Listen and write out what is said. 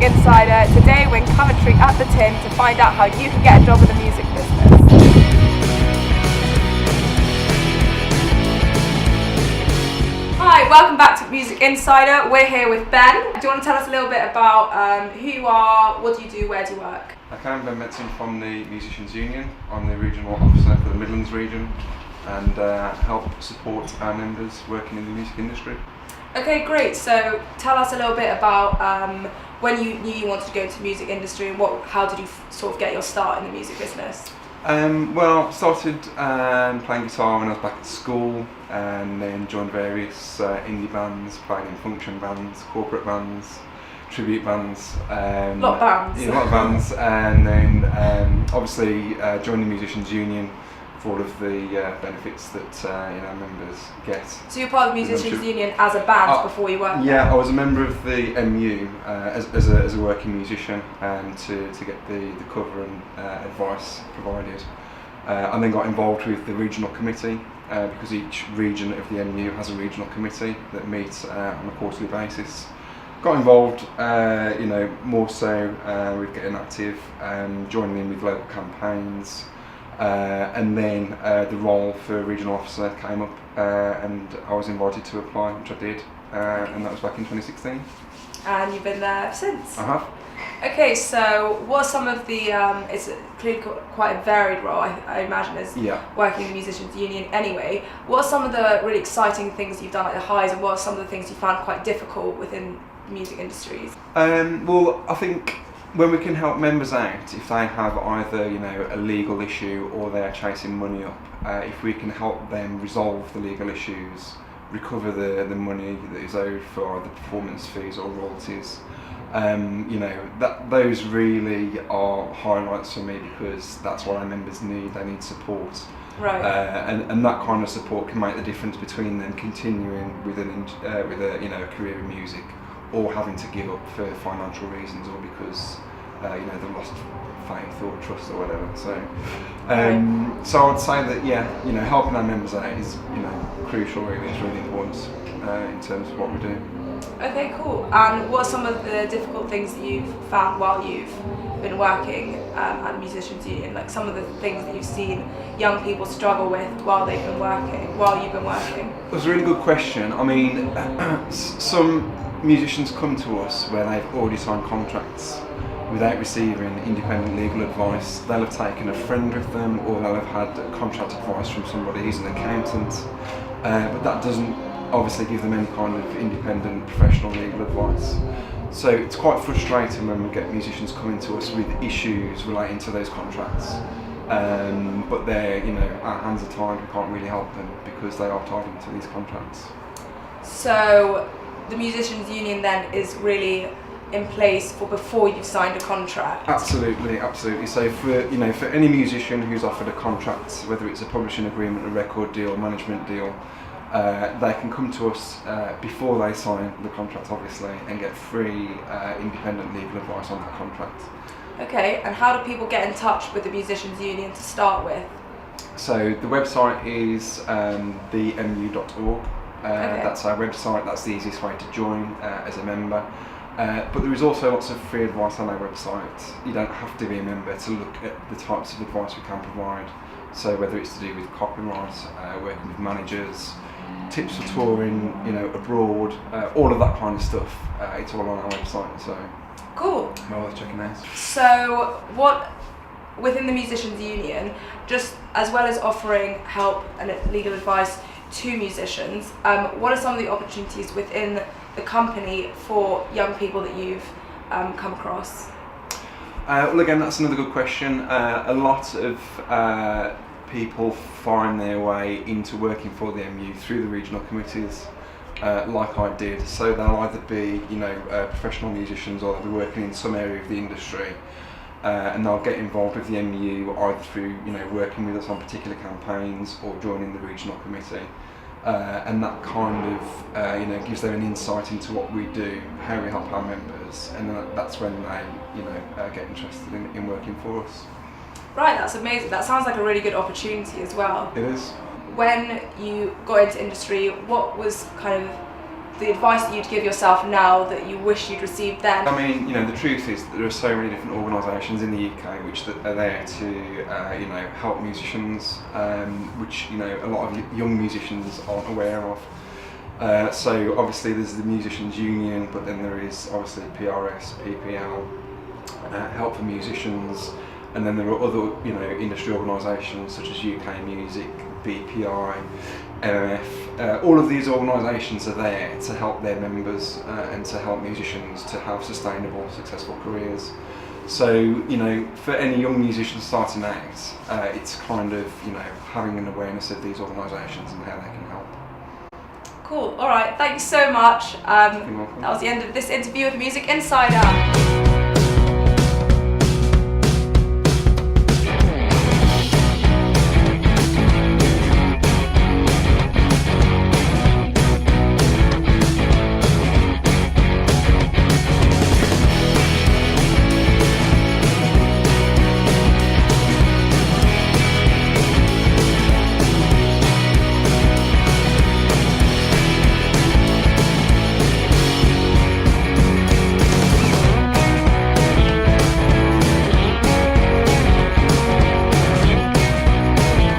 Music Insider. Today we're in Coventry at the Tin to find out how you can get a job in the music business. Hi, welcome back to Music Insider. We're here with Ben. Do you want to tell us a little bit about who you are, what do you do, where do you work? I'm Ben Benson from the Musicians Union. I'm the regional officer for the Midlands region and help support our members working in the music industry. Okay, great. So tell us a little bit about when you knew you wanted to go into the music industry and how did you sort of get your start in the music business? Well, I started playing guitar when I was back at school and then joined various indie bands, played in function bands, corporate bands, tribute bands. A lot of bands. Yeah, a lot of bands. And then obviously joined the Musicians Union for all of the benefits that members get. So you're part of the Musicians Union as a band before you worked there? Yeah, I was a member of the MU as a working musician to get the cover and advice provided. I then got involved with the regional committee because each region of the MU has a regional committee that meets on a quarterly basis. Got involved, more so with getting active, joining in with local campaigns. And then the role for regional officer came up and I was invited to apply, which I did, and that was back in 2016. And you've been there since? I have. Okay, so what are some of the, it's clearly quite a varied role, I imagine, as working in the Musicians Union anyway. What are some of the really exciting things you've done, like the highs, and what are some of the things you found quite difficult within the music industries? Well, I think when we can help members out, if they have either a legal issue or they're chasing money up, if we can help them resolve the legal issues, recover the money that is owed for the performance fees or royalties, those really are highlights for me because that's what our members need. They need support. Right. And that kind of support can make the difference between them continuing with a career in music, or having to give up for financial reasons, or because they've lost faith or trust or whatever. So I'd say that helping our members out is crucial. Really, it's really important in terms of what we do. Okay, cool. And what are some of the difficult things that you've found while you've been working at the Musicians Union? Like some of the things that you've seen young people struggle with while you've been working? That's a really good question. I mean, some musicians come to us where they've already signed contracts without receiving independent legal advice. They'll have taken a friend with them, or they'll have had contract advice from somebody who's an accountant, but that doesn't obviously give them any kind of independent professional legal advice. So it's quite frustrating when we get musicians coming to us with issues relating to those contracts, but they're, our hands are tied, we can't really help them because they are tied into these contracts. So the Musicians Union then is really in place for before you've signed a contract? Absolutely. So for any musician who's offered a contract, whether it's a publishing agreement, a record deal, management deal, they can come to us before they sign the contract, obviously, and get free independent legal advice on that contract. Okay, and how do people get in touch with the Musicians Union to start with? So the website is themu.org. That's our website. That's the easiest way to join as a member. But there is also lots of free advice on our website. You don't have to be a member to look at the types of advice we can provide. So whether it's to do with copyright, working with managers, tips for touring, abroad, all of that kind of stuff. It's all on our website. So cool. Well worth checking out. So what within the Musicians Union, just as well as offering help and legal advice to musicians, what are some of the opportunities within the company for young people that you've come across? Well, again, that's another good question. A lot of people find their way into working for the MU through the regional committees, like I did. So they'll either be, professional musicians, or they'll be working in some area of the industry, and they'll get involved with the MU either through, working with us on particular campaigns or joining the regional committee. And that kind of gives them an insight into what we do, how we help our members, and then that's when they get interested in working for us. Right, that's amazing. That sounds like a really good opportunity as well. It is. When you got into industry, what was kind of the advice that you'd give yourself now that you wish you'd received then? I mean, you know, the truth is that there are so many different organisations in the UK which are there to, you know, help musicians, which, you know, a lot of young musicians aren't aware of. So obviously there's the Musicians Union, but then there is obviously PRS, PPL, Help for Musicians, and then there are other, you know, industry organisations such as UK Music, BPI, MMF. All of these organisations are there to help their members and to help musicians to have sustainable, successful careers. So, you know, for any young musician starting out, it's kind of, you know, having an awareness of these organisations and how they can help. Cool. All right. Thank you so much. That was the end of this interview with Music Insider.